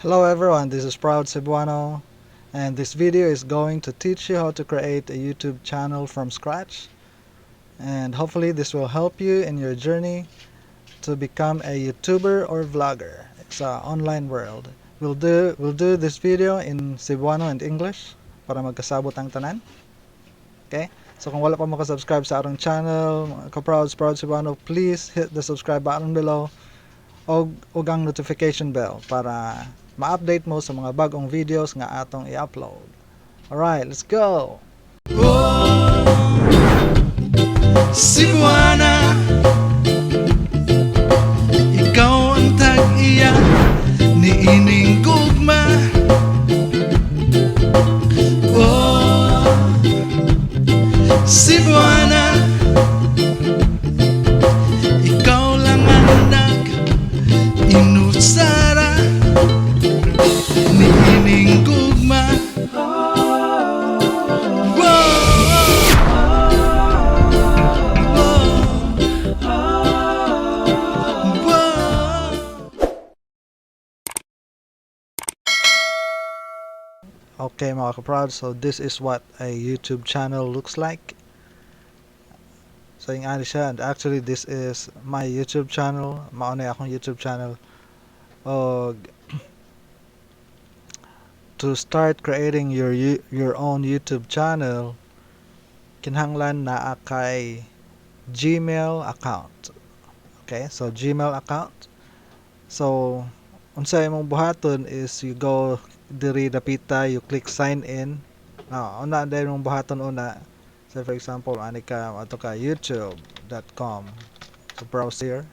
Hello everyone, this is Proud Cebuano, and this video is going to teach you how to create a YouTube channel from scratch, and hopefully this will help you in your journey to become a YouTuber or vlogger. It's an online world. We'll do this video in Cebuano and English para magkasabot ang tanan. Okay? So kung wala pa makasubscribe sa atong channel, Proud Cebuano, please hit the subscribe button below og ang notification bell para ma-update mo sa mga bagong videos nga atong i-upload. Alright, let's go! Oh, Cebuana, ikaw ang tag-iya ni ining gugma. Oh, Cebuana, ikaw lang ang nag-inusara ni ining gugma. Okay mga kaproud, so this is what a YouTube channel looks like. So yung ano siya, and actually this is my YouTube channel, mauna akong YouTube channel. Og to start creating your own YouTube channel, kinahanglan naa kay Gmail account. Okay, so Gmail account. So unsa imong buhaton is you go diri dapita, you click sign in. Una dahil mong buhaton una. So for example, ani ka ato ka youtube.com. So browse here.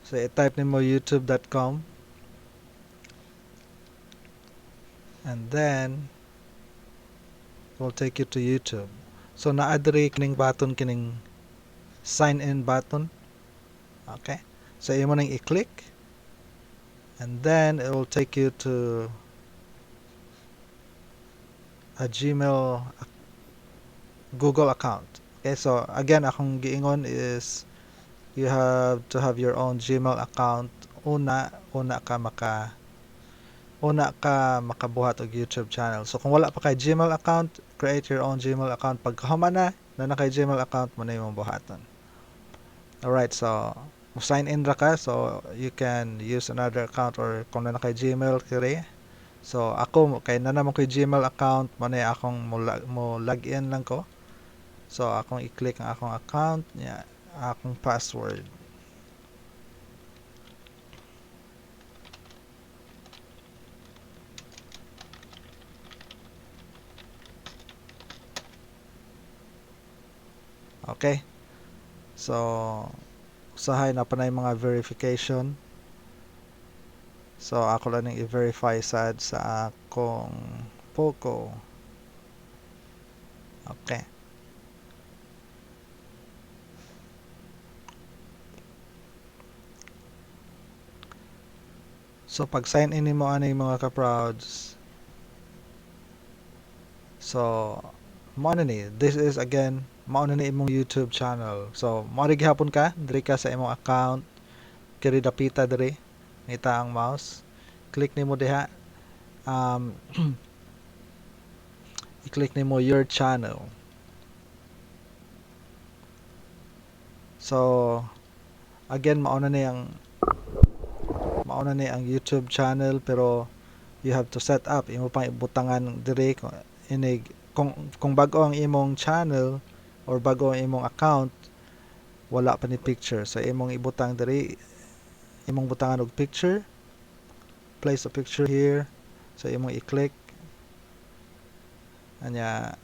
So i-type nimo youtube.com. And then it will take you to YouTube. So naa diri kining button, kining sign in button. Okay? So imo nang i-click. And then it will take you to a Google account. Okay, so again, akong giingon is you have to have your own Gmail account una makabuhat og YouTube channel. So kung wala pa kay Gmail account, create your own Gmail account. Pag kahuman na kay Gmail account mo na imong buhaton. Alright, so sign in ra ka, so you can use another account or kung na kay Gmail kiri. So ako kay na naman ko Gmail account, mo na akong mo login lang ko. So akong i-click ang akong account niya, akong password. Okay. So usahay na pa na yung mga verification. So ako lang yung i-verify sad sa akong Poco. Okay. So pag sign in mo ano yung mga ka-prouds. So mo ni, this is again mao na ni imong YouTube channel. So mao ri gihapon ka, diri ka sa imong account, kiri dapita diri, ngita ang mouse. Click nimo diha. I-click nimo your channel. So again mauna ni ang YouTube channel, pero you have to set up imo pang ibutangan diri kung bago ang imong channel or bago ang imong account, wala pa ni picture. So imong ibutang diri, imong butangan og picture, place a picture here. So imong i-click anya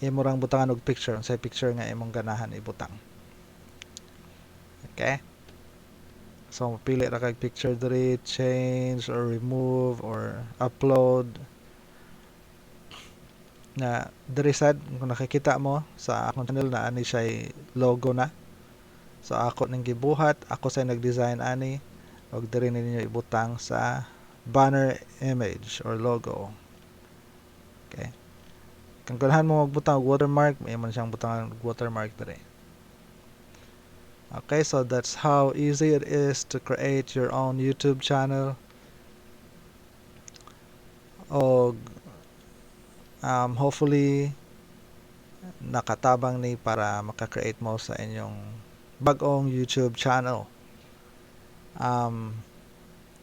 imo rang butangan og picture, sa picture nga imong ganahan ibutang. Okay, so pili ra kag picture diri, change or remove or upload na diri sad. Kung nakikita mo sa akong channel na ani siya logo na, so ako ning gibuhat, ako sa nag-design ani, og diri ninyo ibutang sa banner image or logo. Okay, kung ganahan mo magbutang og watermark, may man siyang butang og watermark diri. Okay, so that's how easy it is to create your own YouTube channel. O hopefully nakatabang ni para maka-create mo sa inyong bagong YouTube channel.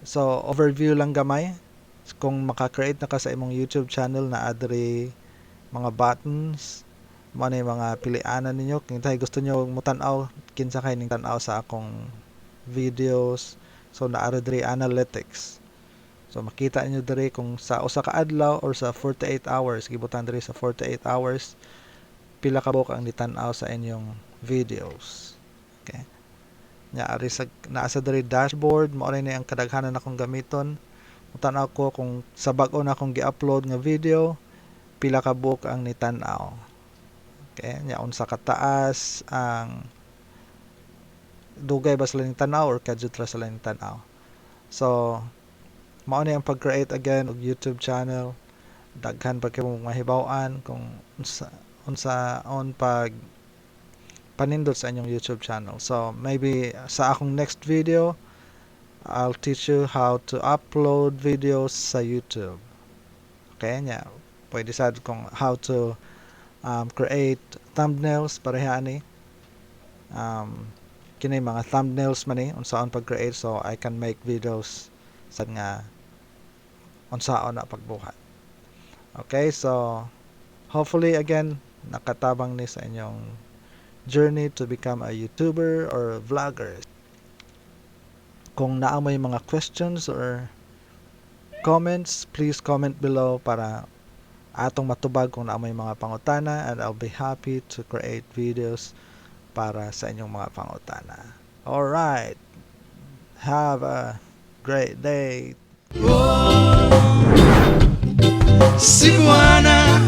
So overview lang gamay. Kung maka-create na ka sa imong YouTube channel na adre mga buttons, mo na mga pilianan ninyo kung gusto nyo mutan-aw kinsa kay ning tan-aw sa akong videos. So naara diri analytics. So makita niyo diri kung sa usa ka adlaw or sa 48 hours, gibutan diri sa 48 hours pila ka buok ang nitan-aw sa inyong videos. Okay. Nya ari sa naa sa diri dashboard, mao ni ang kadaghanan akong gamiton. Mutan-aw ko kung sa bag-o na akong gi-upload nga video, pila ka buok ang nitan-aw. Okay, nya unsa ka taas ang dugay ba sila ning tan-aw or kadto ra sila ning tan-aw. So mao ni ang pag-create again og YouTube channel. Daghan pa kay mong mahibaw-an kung unsaon pag panindot sa inyong YouTube channel. So maybe sa akong next video, I'll teach you how to upload videos sa YouTube. Okay, nya pwede sad kung how to create thumbnails pareha ni. Kini mga thumbnails man ni unsaon pag-create, so I can make videos sa nga unsaon na pagbuhat. Okay, so hopefully again nakatabang ni sa inyong journey to become a YouTuber or a vlogger. Kung naa may mga questions or comments, please comment below para atong matubag kung naa may mga pangutana, and I'll be happy to create videos para sa inyong mga pangutana. Alright, have a great day. Cebuana.